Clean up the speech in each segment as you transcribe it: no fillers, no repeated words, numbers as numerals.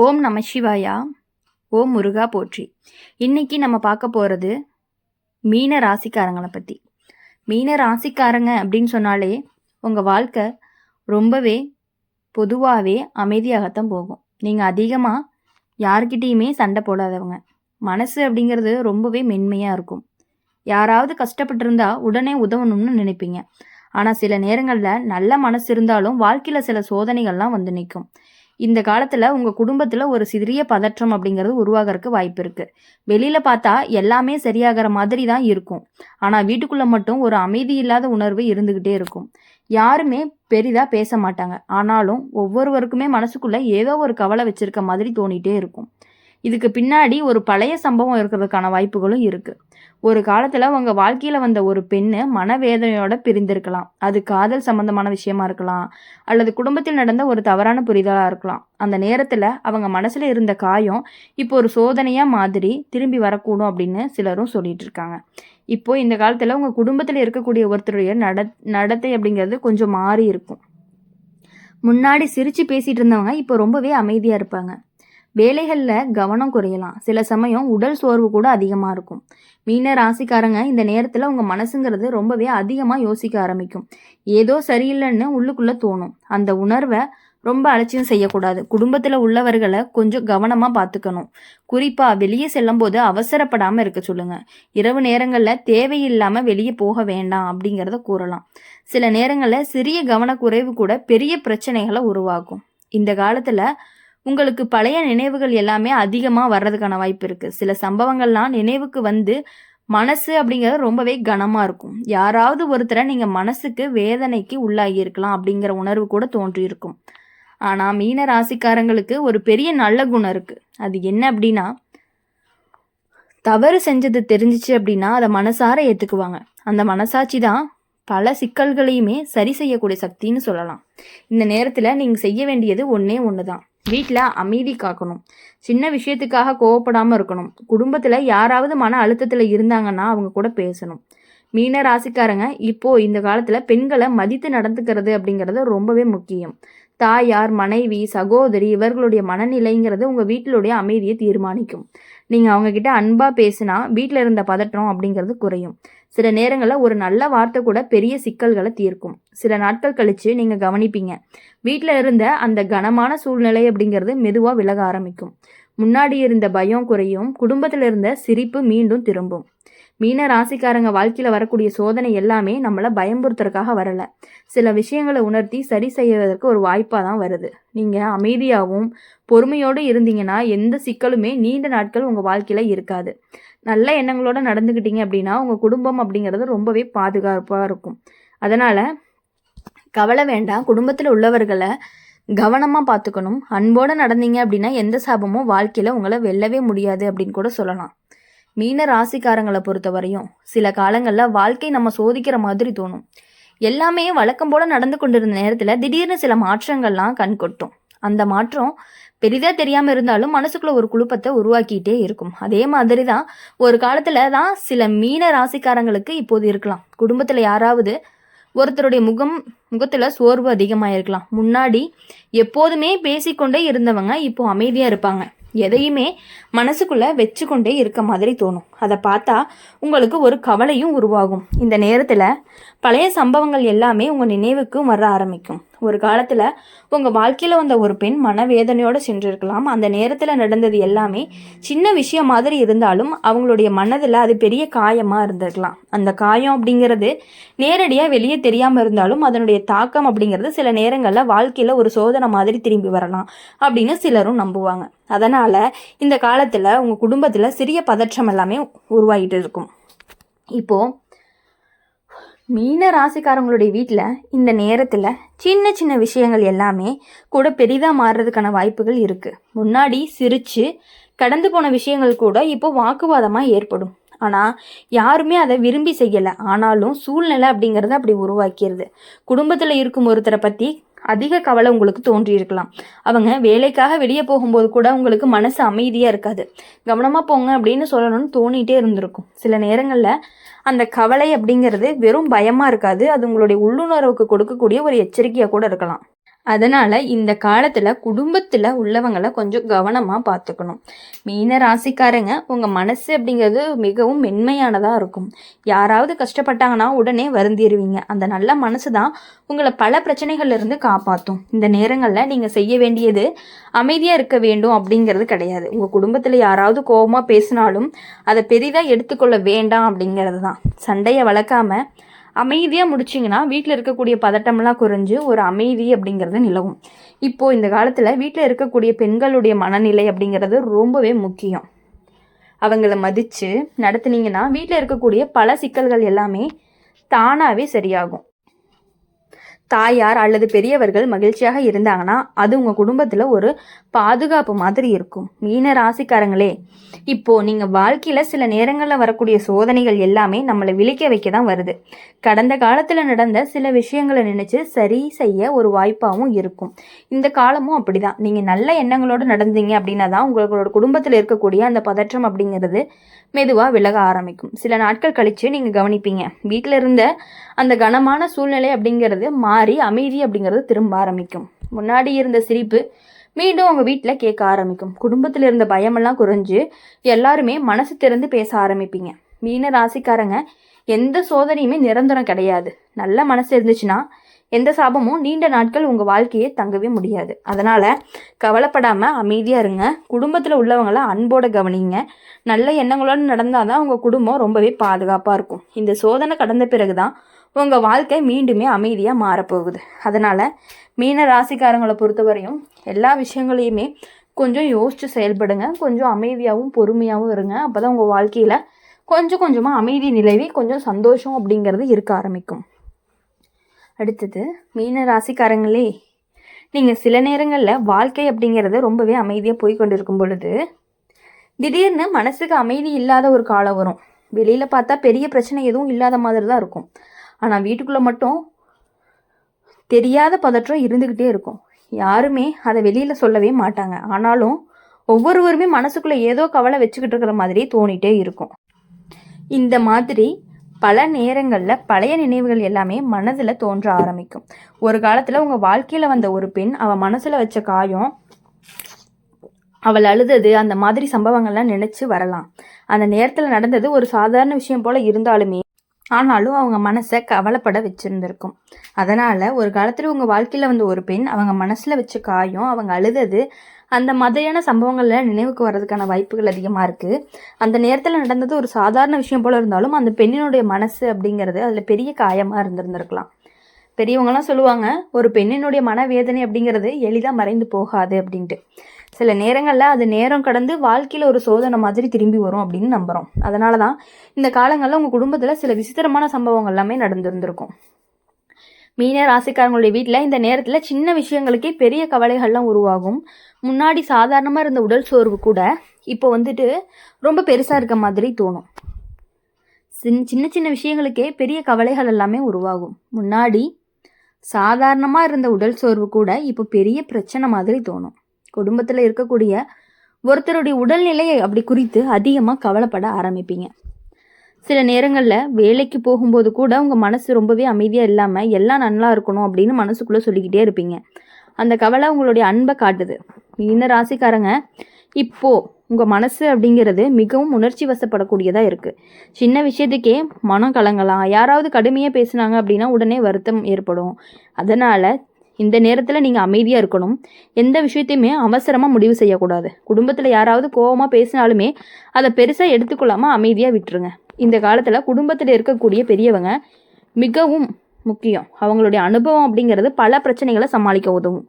ஓம் நம சிவாயா. ஓம் முருகா போற்றி. இன்னைக்கு நம்ம பார்க்க போகிறது மீன ராசிக்காரங்களை பற்றி. மீன ராசிக்காரங்க அப்படின்னு சொன்னாலே உங்கள் வாழ்க்கை ரொம்பவே பொதுவாகவே அமைதியாகத்தான் போகும். நீங்கள் அதிகமாக யார்கிட்டேயுமே சண்டை போடாதவங்க. மனசு அப்படிங்கிறது ரொம்பவே மென்மையாக இருக்கும். யாராவது கஷ்டப்பட்டிருந்தா உடனே உதவணும்னு நினைப்பீங்க. ஆனால் சில நேரங்களில் நல்ல மனசு இருந்தாலும் வாழ்க்கையில் சில சோதனைகள்லாம் வந்து நிற்கும். இந்த காலத்தில் உங்கள் குடும்பத்தில் ஒரு சிறிய பதற்றம் அப்படிங்கிறது உருவாகிறதுக்கு வாய்ப்பு இருக்குது. வெளியில் பார்த்தா எல்லாமே சரியாகிற மாதிரி தான் இருக்கும். ஆனால் வீட்டுக்குள்ளே மட்டும் ஒரு அமைதி இல்லாத உணர்வு இருந்துக்கிட்டே இருக்கும். யாருமே பெரிதாக பேச மாட்டாங்க. ஆனாலும் ஒவ்வொருவருக்குமே மனசுக்குள்ளே ஏதோ ஒரு கவலை வச்சிருக்க மாதிரி தோணிகிட்டே இருக்கும். இதுக்கு பின்னாடி ஒரு பழைய சம்பவம் இருக்கிறதுக்கான வாய்ப்புகளும் இருக்குது. ஒரு காலத்தில் உங்கள் வாழ்க்கையில் வந்த ஒரு பெண்ணு மனவேதனையோட பிரிந்திருக்கலாம். அது காதல் சம்பந்தமான விஷயமா இருக்கலாம், அல்லது குடும்பத்தில் நடந்த ஒரு தவறான புரிதலாக இருக்கலாம். அந்த நேரத்தில் அவங்க மனசில் இருந்த காயம் இப்போ ஒரு சோதனையாக மாதிரி திரும்பி வரக்கூடும் அப்படின்னு சிலரும் சொல்லிட்டு இருக்காங்க. இப்போ இந்த காலத்தில் உங்கள் குடும்பத்தில் இருக்கக்கூடிய ஒருத்தருடைய நடத்தை அப்படிங்கிறது கொஞ்சம் மாறி இருக்கும். முன்னாடி சிரித்து பேசிகிட்டு இருந்தவங்க இப்போ ரொம்பவே அமைதியாக இருப்பாங்க. வேலைகளில் கவனம் குறையலாம். சில சமயம் உடல் சோர்வு கூட அதிகமாக இருக்கும். மீன ராசிக்காரங்க இந்த நேரத்தில் உங்கள் மனசுங்கிறது ரொம்பவே அதிகமாக யோசிக்க ஆரம்பிக்கும். ஏதோ சரியில்லைன்னு உள்ளுக்குள்ளே தோணும். அந்த உணர்வை ரொம்ப அலட்சியம் செய்யக்கூடாது. குடும்பத்தில் உள்ளவர்களை கொஞ்சம் கவனமாக பார்த்துக்கணும். குறிப்பாக வெளியே செல்லும் போது அவசரப்படாமல் இருக்க சொல்லுங்கள். இரவு நேரங்களில் தேவையில்லாமல் வெளியே போக வேண்டாம் அப்படிங்கிறத கூறலாம். சில நேரங்களில் சிறிய கவனக்குறைவு கூட பெரிய பிரச்சனைகளை உருவாக்கும். இந்த காலத்தில் உங்களுக்கு பழைய நினைவுகள் எல்லாமே அதிகமாக வர்றதுக்கான வாய்ப்பு இருக்குது. சில சம்பவங்கள்லாம் நினைவுக்கு வந்து மனசு அப்படிங்கிறது ரொம்பவே கனமாக இருக்கும். யாராவது ஒருத்தரை நீங்கள் மனசுக்கு வேதனைக்கு உள்ளாகி இருக்கலாம் அப்படிங்கிற உணர்வு கூட தோன்றியிருக்கும். ஆனால் மீன ராசிக்காரங்களுக்கு ஒரு பெரிய நல்ல குணம் இருக்குது. அது என்ன அப்படின்னா, தவறு செஞ்சது தெரிஞ்சிச்சு அப்படின்னா அதை மனசார ஏற்றுக்குவாங்க. அந்த மனசாட்சி தான் பல சிக்கல்களையுமே சரி செய்யக்கூடிய சக்தின்னு சொல்லலாம். இந்த நேரத்தில் நீங்கள் செய்ய வேண்டியது ஒன்றே ஒன்று தான். வீட்டில் அமைதி காக்கணும். சின்ன விஷயத்துக்காக கோவப்படாமல் இருக்கணும். குடும்பத்தில் யாராவது மன அழுத்தத்தில் இருந்தாங்கன்னா அவங்க கூட பேசணும். மீன ராசிக்காரங்க இப்போது இந்த காலத்தில் பெண்களை மதித்து நடந்துக்கிறது அப்படிங்கிறது ரொம்பவே முக்கியம். தாயார், மனைவி, சகோதரி இவர்களுடைய மனநிலைங்கிறது உங்கள் வீட்டிலுடைய அமைதியை தீர்மானிக்கும். நீங்கள் அவங்கக்கிட்ட அன்பாக பேசினா வீட்டில் இருந்த பதற்றம் அப்படிங்கிறது குறையும். சில நேரங்களில் ஒரு நல்ல வார்த்தை கூட பெரிய சிக்கல்களை தீர்க்கும். சில நாட்கள் கழித்து நீங்கள் கவனிப்பீங்க, வீட்டில் இருந்த அந்த கனமான சூழ்நிலை அப்படிங்கிறது மெதுவாக விலக ஆரம்பிக்கும். முன்னாடி இருந்த பயம் குறையும். குடும்பத்தில் இருந்த சிரிப்பு மீண்டும் திரும்பும். மீன ராசிக்காரங்க வாழ்க்கையில் வரக்கூடிய சோதனை எல்லாமே நம்மளை பயம்புறுத்துறதுக்காக வரலை. சில விஷயங்களை உணர்த்தி சரி செய்வதற்கு ஒரு வாய்ப்பாக தான் வருது. நீங்கள் அமைதியாகவும் பொறுமையோடு இருந்தீங்கன்னா எந்த சிக்கலுமே நீண்ட நாட்கள் உங்கள் வாழ்க்கையில் இருக்காது. நல்ல எண்ணங்களோடு நடந்துக்கிட்டீங்க அப்படின்னா உங்கள் குடும்பம் அப்படிங்கிறது ரொம்பவே பாதுகாப்பாக இருக்கும். அதனால் கவலை வேண்டாம். குடும்பத்தில் உள்ளவர்களை கவனமாக பார்த்துக்கணும். அன்போடு நடந்தீங்க அப்படின்னா எந்த சாபமும் வாழ்க்கையில் உங்களை வெல்லவே முடியாது அப்படின்னு கூட சொல்லலாம். மீன ராசிக்காரங்களை பொறுத்த வரையும் சில காலங்களில் வாழ்க்கை நம்ம சோதிக்கிற மாதிரி தோணும். எல்லாமே வழக்கம் போல் நடந்து கொண்டிருந்த நேரத்தில் திடீர்னு சில மாற்றங்கள்லாம் கண் கொட்டும். அந்த மாற்றம் பெரிதாக தெரியாமல் இருந்தாலும் மனசுக்குள்ள ஒரு குழப்பத்தை உருவாக்கிட்டே இருக்கும். அதே மாதிரி தான் ஒரு காலத்தில் தான் சில மீன ராசிக்காரங்களுக்கு இப்போது இருக்கலாம். குடும்பத்தில் யாராவது ஒருத்தருடைய முகத்தில் சோர்வு அதிகமாக இருக்கலாம். முன்னாடி எப்போதுமே பேசிக்கொண்டே இருந்தவங்க இப்போ அமைதியாக இருப்பாங்க. எதையுமே மனசுக்குள்ளே வச்சுக்கொண்டே இருக்க மாதிரி தோணும். அதை பார்த்தா உங்களுக்கு ஒரு கவலையும் உருவாகும். இந்த நேரத்தில் பழைய சம்பவங்கள் எல்லாமே உங்கள் நினைவுக்கும் வர ஆரம்பிக்கும். ஒரு காலத்தில் உங்கள் வாழ்க்கையில் வந்த ஒரு பெண் மனவேதனையோடு சென்றிருக்கலாம். அந்த நேரத்தில் நடந்தது எல்லாமே சின்ன விஷயம் மாதிரி இருந்தாலும் அவங்களுடைய மனதில் அது பெரிய காயமாக இருந்திருக்கலாம். அந்த காயம் அப்படிங்கிறது நேரடியாக வெளியே தெரியாமல் இருந்தாலும் அதனுடைய தாக்கம் அப்படிங்கிறது சில நேரங்களில் வாழ்க்கையில் ஒரு சோதனை மாதிரி திரும்பி வரலாம் அப்படின்னு சிலரும் நம்புவாங்க. அதனால் இந்த காலத்தில் உங்கள் குடும்பத்தில் சிறிய பதற்றம் எல்லாமே உருவாகிட்டு இருக்கும். இப்போது மீன ராசிக்காரங்களுடைய வீட்டில் இந்த நேரத்தில் சின்ன சின்ன விஷயங்கள் எல்லாமே கூட பெரிதாக மாறுறதுக்கான வாய்ப்புகள் இருக்குது. முன்னாடி சிரித்து கடந்து போன விஷயங்கள் கூட இப்போ வாக்குவாதமாக ஏற்படும். ஆனால் யாருமே அதை விரும்பி செய்யலை. ஆனாலும் சூழ்நிலை அப்படிங்கிறத அப்படி உருவாக்கிடுது. குடும்பத்தில் இருக்கும் ஒருத்தரை பற்றி அதிக கவலை உங்களுக்கு தோன்றியிருக்கலாம். அவங்க வேலைக்காக வெளியே போகும்போது கூட உங்களுக்கு மனசு அமைதியாக இருக்காது. கவனமாக போங்க அப்படின்னு சொல்லணும்னு தோணிகிட்டே இருந்திருக்கும். சில நேரங்களில் அந்த கவலை அப்படிங்கிறது வெறும் பயமாக இருக்காது. அது உங்களுடைய உள்ளுணர்வுக்கு கொடுக்கக்கூடிய ஒரு எச்சரிக்கையாக கூட இருக்கலாம். அதனால இந்த காலத்துல குடும்பத்துல உள்ளவங்களை கொஞ்சம் கவனமா பார்த்துக்கணும். மீன ராசிக்காரங்க, உங்க மனசு அப்படிங்கிறது மிகவும் மென்மையானதா இருக்கும். யாராவது கஷ்டப்பட்டாங்கன்னா உடனே வருந்திருவீங்க. அந்த நல்ல மனசு தான் உங்களை பல பிரச்சனைகள்ல இருந்து காப்பாற்றும். இந்த நேரங்கள்ல நீங்க செய்ய வேண்டியது அமைதியா இருக்க வேண்டும் அப்படிங்கிறது கிடையாது. உங்க குடும்பத்துல யாராவது கோபமா பேசினாலும் அதை பெரிதா எடுத்துக்கொள்ள வேண்டாம் அப்படிங்கிறது தான். சண்டையை வளர்க்காம அமைதியாக முடிச்சிங்கன்னா வீட்டில் இருக்கக்கூடிய பதட்டமெல்லாம் குறைஞ்சு ஒரு அமைதி அப்படிங்கிறது நிலவும். இப்போது இந்த காலத்தில் வீட்டில் இருக்கக்கூடிய பெண்களுடைய மனநிலை அப்படிங்கிறது ரொம்பவே முக்கியம். அவங்கள மதித்து நடத்துனீங்கன்னா வீட்டில் இருக்கக்கூடிய பல சிக்கல்கள் எல்லாமே தானாகவே சரியாகும். தாயார் அல்லது பெரியவர்கள் மகிழ்ச்சியாக இருந்தாங்கன்னா அது உங்கள் குடும்பத்தில் ஒரு பாதுகாப்பு மாதிரி இருக்கும். மீன ராசிக்காரங்களே, இப்போ நீங்கள் வாழ்க்கையில் சில நேரங்களில் வரக்கூடிய சோதனைகள் எல்லாமே நம்மளை விழிக்க வைக்க தான் வருது. கடந்த காலத்தில் நடந்த சில விஷயங்களை நினச்சி சரி செய்ய ஒரு வாய்ப்பாகவும் இருக்கும். இந்த காலமும் அப்படிதான். நீங்கள் நல்ல எண்ணங்களோடு நடந்தீங்க அப்படின்னா தான் உங்களோட குடும்பத்தில் இருக்கக்கூடிய அந்த பதற்றம் அப்படிங்கிறது மெதுவாக விலக ஆரம்பிக்கும். சில நாட்கள் கழித்து நீங்கள் கவனிப்பீங்க, வீட்டில் இருந்த அந்த கனமான சூழ்நிலை அப்படிங்கிறது மாறி அமைதி அப்படிங்கிறது திரும்ப ஆரம்பிக்கும். முன்னாடி இருந்த சிரிப்பு மீண்டும் உங்கள் வீட்டில் கேட்க ஆரம்பிக்கும். குடும்பத்தில் இருந்த பயமெல்லாம் குறைஞ்சு எல்லாருமே மனசு திறந்து பேச ஆரம்பிப்பீங்க. மீன ராசிக்காரங்க, எந்த சோதனையுமே நிரந்தரம் கிடையாது. நல்ல மனசு இருந்துச்சுன்னா எந்த சாபமும் நீண்ட நாட்கள் உங்கள் வாழ்க்கையே தங்கவே முடியாது. அதனால் கவலைப்படாமல் அமைதியாக இருங்க. குடும்பத்தில் உள்ளவங்களை அன்போடு கவனிங்க. நல்ல எண்ணங்களோடு நடந்தால் தான் உங்கள் குடும்பம் ரொம்பவே பாதுகாப்பாக இருக்கும். இந்த சோதனை கடந்த பிறகு தான் உங்கள் வாழ்க்கை மீண்டுமே அமைதியாக மாறப்போகுது. அதனால் மீன ராசிக்காரங்களை பொறுத்தவரையும் எல்லா விஷயங்களையுமே கொஞ்சம் யோசித்து செயல்படுங்க. கொஞ்சம் அமைதியாகவும் பொறுமையாகவும் இருங்க. அப்போ தான் உங்கள் வாழ்க்கையில் கொஞ்சம் கொஞ்சமாக அமைதி நிலவி கொஞ்சம் சந்தோஷம் அப்படிங்கிறது இருக்க ஆரம்பிக்கும். அடுத்தது மீன ராசிக்காரங்களே, நீங்கள் சில நேரங்களில் வாழ்க்கை அப்படிங்கிறது ரொம்பவே அமைதியாக போய் கொண்டு இருக்கும் பொழுது திடீர்னு மனசுக்கு அமைதி இல்லாத ஒரு காலம் வரும். வெளியில் பார்த்தா பெரிய பிரச்சனை எதுவும் இல்லாத மாதிரி தான் இருக்கும். ஆனால் வீட்டுக்குள்ளே மட்டும் தெரியாத பதற்றம் இருந்துக்கிட்டே இருக்கும். யாருமே அதை வெளியில் சொல்லவே மாட்டாங்க. ஆனாலும் ஒவ்வொருவருமே மனசுக்குள்ளே ஏதோ கவலை வச்சுக்கிட்டு இருக்கிற மாதிரி தோணிகிட்டே இருக்கும். இந்த மாதிரி பல நேரங்களில் பழைய நினைவுகள் எல்லாமே மனதில் தோன்ற ஆரம்பிக்கும். ஒரு காலத்தில் உங்கள் வாழ்க்கையில் வந்த ஒரு பெண், அவள் மனசில் வச்ச காயம், அவள் அழுதது, அந்த மாதிரி சம்பவங்கள்லாம் நினச்சி வரலாம். அந்த நேரத்தில் நடந்தது ஒரு சாதாரண விஷயம் போல் இருந்தாலுமே ஆனாலும் அவங்க மனசை கவலைப்பட வச்சுருந்துருக்கும். அதனால் ஒரு காலத்தில் உங்கள் வாழ்க்கையில் வந்த ஒரு பெண், அவங்க மனசில் வச்ச காயம், அவங்க அழுதது, அந்த மாதிரியான சம்பவங்களில் நினைவுக்கு வர்றதுக்கான வாய்ப்புகள் அதிகமாக இருக்குது. அந்த நேரத்தில் நடந்தது ஒரு சாதாரண விஷயம் போல் இருந்தாலும் அந்த பெண்ணினுடைய மனசு அப்படிங்கிறது அதில் பெரிய காயமாக இருந்திருந்திருக்கலாம். பெரியவங்களாம் சொல்லுவாங்க, ஒரு பெண்ணினுடைய மனவேதனை அப்படிங்கிறது எளிதாக மறைந்து போகாது அப்படின்ட்டு. சில நேரங்களில் அது நேரம் கடந்து வாழ்க்கையில் ஒரு சோதனை மாதிரி திரும்பி வரும் அப்படின்னு நம்புகிறோம். அதனால தான் இந்த காலங்களில் உங்கள் குடும்பத்தில் சில விசித்திரமான சம்பவங்கள் எல்லாமே நடந்துருந்துருக்கும். மீன ராசிக்காரங்களுடைய வீட்டில் இந்த நேரத்தில் சின்ன விஷயங்களுக்கே பெரிய கவலைகள்லாம் உருவாகும். முன்னாடி சாதாரணமாக இருந்த உடல் சோர்வு கூட இப்போ வந்துட்டு ரொம்ப பெருசாக இருக்க மாதிரி தோணும். சின்ன சின்ன விஷயங்களுக்கே பெரிய கவலைகள் எல்லாமே உருவாகும். முன்னாடி சாதாரணமாக இருந்த உடல் சோர்வு கூட இப்போ பெரிய பிரச்சனை மாதிரி தோணும். குடும்பத்தில் இருக்கக்கூடிய ஒருத்தருடைய உடல்நிலையை அப்படி குறித்து அதிகமாக கவலைப்பட ஆரம்பிப்பீங்க. சில நேரங்களில் வேலைக்கு போகும்போது கூட உங்கள் மனசு ரொம்பவே அமைதியாக இல்லாமல் எல்லாம் நல்லா இருக்கணும் அப்படின்னு மனசுக்குள்ளே சொல்லிக்கிட்டே இருப்பீங்க. அந்த கவலை உங்களுடைய அன்பை காட்டுது. மீன ராசிக்காரங்க, இப்போது உங்கள் மனசு அப்படிங்கிறது மிகவும் உணர்ச்சி வசப்படக்கூடியதாக இருக்குது. சின்ன விஷயத்துக்கே மனம் கலங்கலாம். யாராவது கடுமையாக பேசுனாங்க அப்படின்னா உடனே வருத்தம் ஏற்படும். அதனால் இந்த நேரத்தில் நீங்கள் அமைதியாக இருக்கணும். எந்த விஷயத்தையுமே அவசரமாக முடிவு செய்யக்கூடாது. குடும்பத்தில் யாராவது கோபமாக பேசினாலுமே அதை பெருசாக எடுத்துக்கொள்ளாமல் அமைதியாக விட்டுருங்க. இந்த காலத்தில் குடும்பத்தில் இருக்கக்கூடிய பெரியவங்க மிகவும் முக்கியம். அவங்களுடைய அனுபவம் அப்படிங்கிறது பல பிரச்சனைகளை சமாளிக்க உதவும்.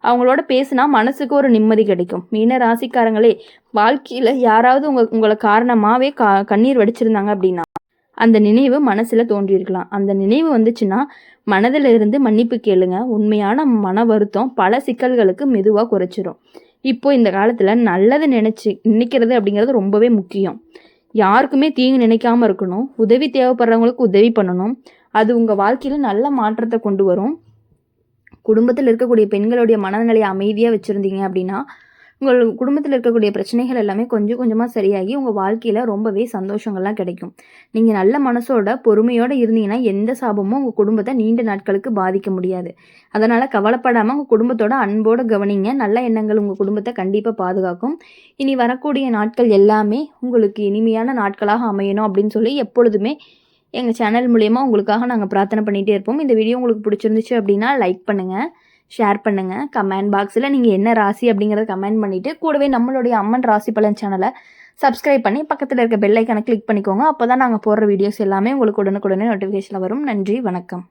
அவங்களோட பேசினா மனசுக்கு ஒரு நிம்மதி கிடைக்கும். மீன ராசிக்காரங்களே, வாழ்க்கையில் யாராவது உங்களை காரணமாகவே கண்ணீர் வடிச்சிருந்தாங்க அப்படின்னா அந்த நினைவு மனசில் தோன்றியிருக்கலாம். அந்த நினைவு வந்துச்சுன்னா மனதில் இருந்து மன்னிப்பு கேளுங்க. உண்மையான மன வருத்தம் பல சிக்கல்களுக்கு மெதுவாக குறைச்சிரும். இப்போ இந்த காலத்தில் நல்லது நினைக்கிறது அப்படிங்கிறது ரொம்பவே முக்கியம். யாருக்குமே தீங்கு நினைக்காமல் இருக்கணும். உதவி தேவைப்படுறவங்களுக்கு உதவி பண்ணணும். அது உங்கள் வாழ்க்கையில் நல்ல மாற்றத்தை கொண்டு வரும். குடும்பத்தில் இருக்கக்கூடிய பெண்களுடைய மனநிலையை அமைதியாக வச்சுருந்தீங்க அப்படின்னா உங்கள் குடும்பத்தில் இருக்கக்கூடிய பிரச்சனைகள் எல்லாமே கொஞ்சம் கொஞ்சமாக சரியாகி உங்கள் வாழ்க்கையில் ரொம்பவே சந்தோஷங்கள்லாம் கிடைக்கும். நீங்கள் நல்ல மனசோட பொறுமையோடு இருந்தீங்கன்னா எந்த சாபமும் உங்கள் குடும்பத்தை நீண்ட நாட்களுக்கு பாதிக்க முடியாது. அதனால் கவலைப்படாமல் உங்கள் குடும்பத்தோட அன்போடு கவனிங்க. நல்ல எண்ணங்கள் உங்கள் குடும்பத்தை கண்டிப்பாக பாதுகாக்கும். இனி வரக்கூடிய நாட்கள் எல்லாமே உங்களுக்கு இனிமையான நாட்களாக அமையணும் அப்படின்னு சொல்லி எப்பொழுதுமே எங்கள் சேனல் மூலயமா உங்களுக்காக நாங்கள் பிரார்த்தனை பண்ணிகிட்டே இருப்போம். இந்த வீடியோ உங்களுக்கு பிடிச்சிருந்துச்சு அப்படின்னா லைக் பண்ணுங்கள், ஷேர் பண்ணுங்கள். கமெண்ட் பாக்ஸில் நீங்கள் என்ன ராசி அப்படிங்கிறத கமெண்ட் பண்ணிவிட்டு கூடவே நம்மளுடைய அம்மன் ராசி பலன் சேனலை சப்ஸ்கிரைப் பண்ணி பக்கத்தில் இருக்க பெல் ஐக்கானை கிளிக் பண்ணிக்கோங்க. அப்போ தான் நாங்கள் போடுற வீடியோஸ் எல்லாமே உங்களுக்கு உடனுக்குடனே நோட்டிஃபிகேஷனில் வரும். நன்றி, வணக்கம்.